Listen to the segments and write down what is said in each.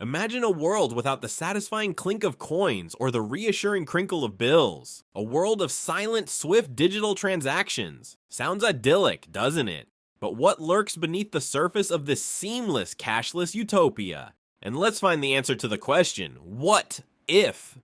Imagine a world without the satisfying clink of coins or the reassuring crinkle of bills. A world of silent, swift digital transactions. Sounds idyllic, doesn't it? But what lurks beneath the surface of this seamless, cashless utopia? And let's find the answer to the question, what if?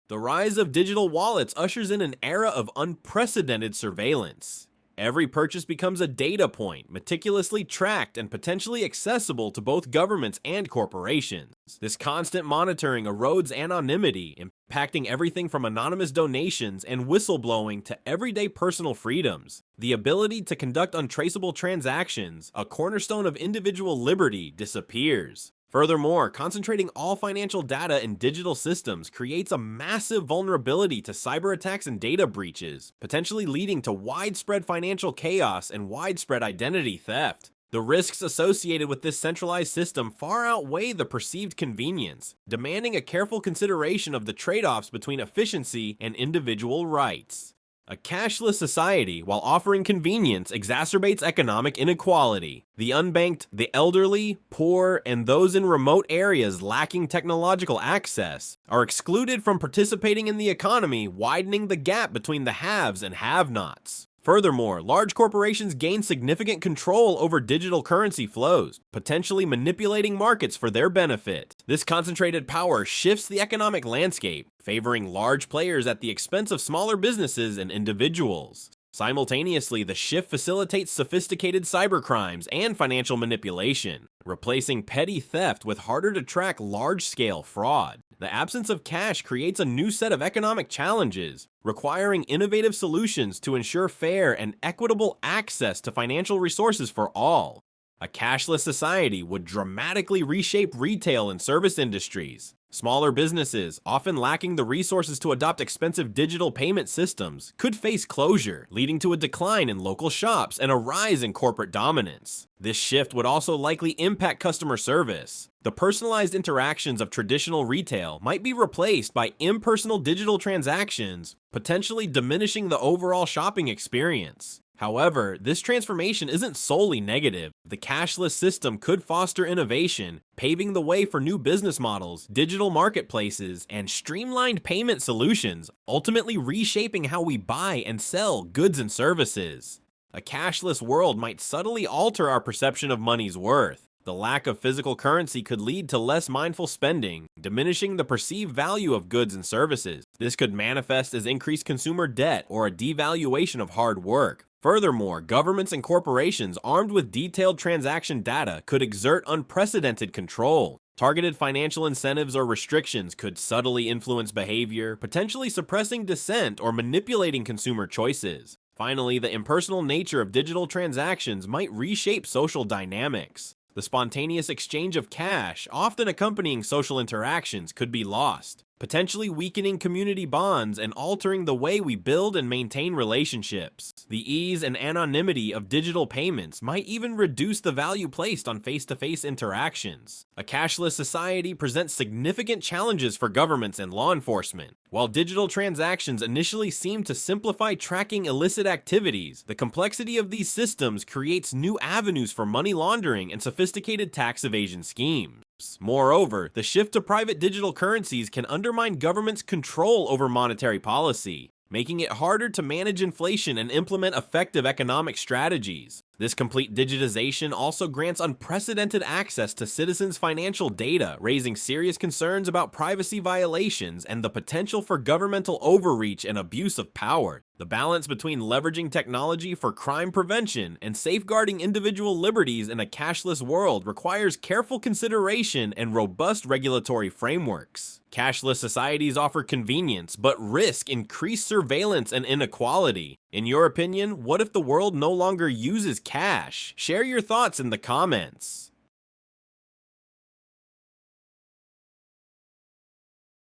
The rise of digital wallets ushers in an era of unprecedented surveillance. Every purchase becomes a data point, meticulously tracked and potentially accessible to both governments and corporations. This constant monitoring erodes anonymity, impacting everything from anonymous donations and whistleblowing to everyday personal freedoms. The ability to conduct untraceable transactions, a cornerstone of individual liberty, disappears. Furthermore, concentrating all financial data in digital systems creates a massive vulnerability to cyber attacks and data breaches, potentially leading to widespread financial chaos and widespread identity theft. The risks associated with this centralized system far outweigh the perceived convenience, demanding a careful consideration of the trade-offs between efficiency and individual rights. A cashless society, while offering convenience, exacerbates economic inequality. The unbanked, the elderly, poor, and those in remote areas lacking technological access are excluded from participating in the economy, widening the gap between the haves and have-nots. Furthermore, large corporations gain significant control over digital currency flows, potentially manipulating markets for their benefit. This concentrated power shifts the economic landscape, favoring large players at the expense of smaller businesses and individuals. Simultaneously, the shift facilitates sophisticated cybercrimes and financial manipulation, replacing petty theft with harder-to-track large-scale fraud. The absence of cash creates a new set of economic challenges, requiring innovative solutions to ensure fair and equitable access to financial resources for all. A cashless society would dramatically reshape retail and service industries. Smaller businesses, often lacking the resources to adopt expensive digital payment systems, could face closure, leading to a decline in local shops and a rise in corporate dominance. This shift would also likely impact customer service. The personalized interactions of traditional retail might be replaced by impersonal digital transactions, potentially diminishing the overall shopping experience. However, this transformation isn't solely negative. The cashless system could foster innovation, paving the way for new business models, digital marketplaces, and streamlined payment solutions, ultimately reshaping how we buy and sell goods and services. A cashless world might subtly alter our perception of money's worth. The lack of physical currency could lead to less mindful spending, diminishing the perceived value of goods and services. This could manifest as increased consumer debt or a devaluation of hard work. Furthermore, governments and corporations armed with detailed transaction data could exert unprecedented control. Targeted financial incentives or restrictions could subtly influence behavior, potentially suppressing dissent or manipulating consumer choices. Finally, the impersonal nature of digital transactions might reshape social dynamics. The spontaneous exchange of cash, often accompanying social interactions, could be lost, potentially weakening community bonds and altering the way we build and maintain relationships. The ease and anonymity of digital payments might even reduce the value placed on face-to-face interactions. A cashless society presents significant challenges for governments and law enforcement. While digital transactions initially seem to simplify tracking illicit activities, the complexity of these systems creates new avenues for money laundering and sophisticated tax evasion schemes. Moreover, the shift to private digital currencies can undermine governments' control over monetary policy, making it harder to manage inflation and implement effective economic strategies. This complete digitization also grants unprecedented access to citizens' financial data, raising serious concerns about privacy violations and the potential for governmental overreach and abuse of power. The balance between leveraging technology for crime prevention and safeguarding individual liberties in a cashless world requires careful consideration and robust regulatory frameworks. Cashless societies offer convenience, but risk increased surveillance and inequality. In your opinion, what if the world no longer uses cash? Share your thoughts in the comments.